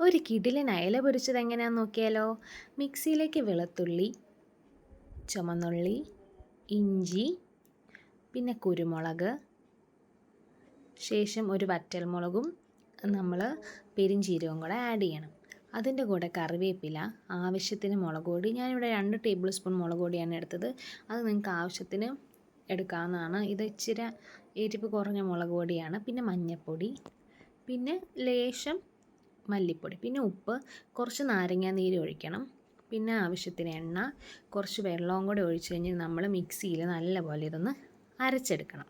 ഒരു കിടിലൻ അയല പൊരിച്ചത് എങ്ങനെയാണെന്ന് നോക്കിയാലോ. മിക്സിയിലേക്ക് വെളുത്തുള്ളി, ചുമന്നുള്ളി, ഇഞ്ചി, പിന്നെ കുരുമുളക്, ശേഷം ഒരു വറ്റൽമുളകും നമ്മൾ പെരിഞ്ചീരകവും കൂടെ ആഡ് ചെയ്യണം. അതിൻ്റെ കൂടെ കറിവേപ്പില, ആവശ്യത്തിന് മുളക് പൊടി. ഞാനിവിടെ 2 ടേബിൾ സ്പൂൺ മുളക് പൊടിയാണ് എടുത്തത്. അത് നിങ്ങൾക്ക് ആവശ്യത്തിന് എടുക്കാവുന്നതാണ്. ഇത് ഇച്ചിരി എരിവ് കുറഞ്ഞ മുളക് പൊടിയാണ്. പിന്നെ മഞ്ഞൾപ്പൊടി, പിന്നെ ലേശം മല്ലിപ്പൊടി, പിന്നെ ഉപ്പ്, കുറച്ച് നാരങ്ങ നീര് ഒഴിക്കണം. പിന്നെ ആവശ്യത്തിന് എണ്ണ, കുറച്ച് വെള്ളവും കൂടെ ഒഴിച്ച് കഴിഞ്ഞ് നമ്മൾ മിക്സിയിൽ നല്ലപോലെ ഇതൊന്ന് അരച്ചെടുക്കണം.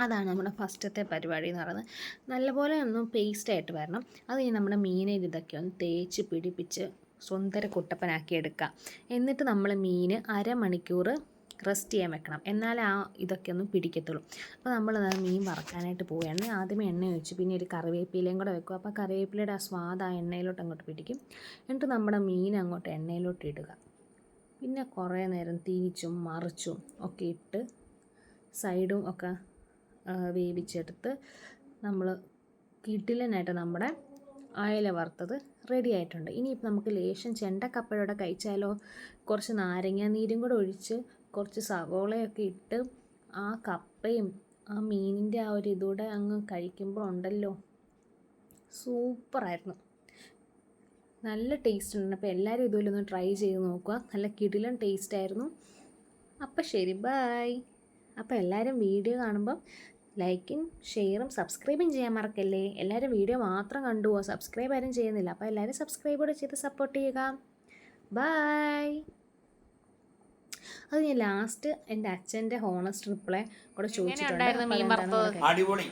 അതാണ് നമ്മുടെ ഫസ്റ്റത്തെ പരിപാടി എന്ന് പറയുന്നത്. നല്ലപോലെ ഒന്ന് പേസ്റ്റായിട്ട് വരണം. അത് കഴിഞ്ഞ് നമ്മുടെ മീനിൽ ഇതൊക്കെ ഒന്ന് തേച്ച് പിടിപ്പിച്ച് സുന്ദര കുട്ടപ്പനാക്കി എടുക്കുക. എന്നിട്ട് നമ്മൾ മീൻ അരമണിക്കൂർ റെസ്റ്റ് ചെയ്യാൻ വെക്കണം. എന്നാലേ ആ ഇതൊക്കെ ഒന്ന് പിടിക്കത്തുള്ളൂ. അപ്പോൾ നമ്മൾ മീൻ വറക്കാനായിട്ട് പോവുകയാണ്. ആദ്യമേ എണ്ണ ഒഴിച്ച് പിന്നെ ഒരു കറിവേപ്പിലയും കൂടെ വെക്കും. അപ്പോൾ കറിവേപ്പിലയുടെ ആ സ്വാദ് ആ എണ്ണയിലോട്ട് അങ്ങോട്ട് പിടിക്കും. എന്നിട്ട് നമ്മുടെ മീൻ അങ്ങോട്ട് എണ്ണയിലോട്ട് ഇടുക. പിന്നെ കുറേ നേരം തിരിച്ചും മറിച്ചും ഒക്കെ ഇട്ട് സൈഡും ഒക്കെ വേവിച്ചെടുത്ത് നമ്മൾ കിടിലനായിട്ട് നമ്മുടെ അയല വറുത്തത് റെഡി ആയിട്ടുണ്ട്. ഇനിയിപ്പോൾ നമുക്ക് ലേശം ചെണ്ടക്കപ്പയോടെ കഴിച്ചാലോ. കുറച്ച് നാരങ്ങ നീരും കൂടെ ഒഴിച്ച് കുറച്ച് സവോളയൊക്കെ ഇട്ട് ആ കപ്പയും ആ മീനിൻ്റെ ആ ഒരു ഇതൂടെ അങ്ങ് കഴിക്കുമ്പോൾ ഉണ്ടല്ലോ, സൂപ്പറായിരുന്നു. നല്ല ടേസ്റ്റ് ഉണ്ട്. അപ്പോൾ എല്ലാവരും ഇതുപോലെ ഒന്ന് ട്രൈ ചെയ്ത് നോക്കുക. നല്ല കിടിലൻ ടേസ്റ്റ് ആയിരുന്നു. അപ്പോൾ ശരി, ബൈ. അപ്പോൾ എല്ലാവരും വീഡിയോ കാണുമ്പം ലൈക്കും ഷെയറും സബ്സ്ക്രൈബും ചെയ്യാൻ മറക്കല്ലേ. എല്ലാവരും വീഡിയോ മാത്രം കണ്ടുപോകുക, സബ്സ്ക്രൈബ് ആരും ചെയ്യുന്നില്ല. അപ്പോൾ എല്ലാവരും സബ്സ്ക്രൈബ് കൂടെ ചെയ്ത് സപ്പോർട്ട് ചെയ്യുക. ബൈ. അത് ഞാൻ ലാസ്റ്റ് എൻ്റെ അച്ഛൻ്റെ ഹോണസ്റ്റ് റിപ്ലൈ കൂടെ ചോദിച്ചിട്ടുണ്ട്. അടിപൊളി.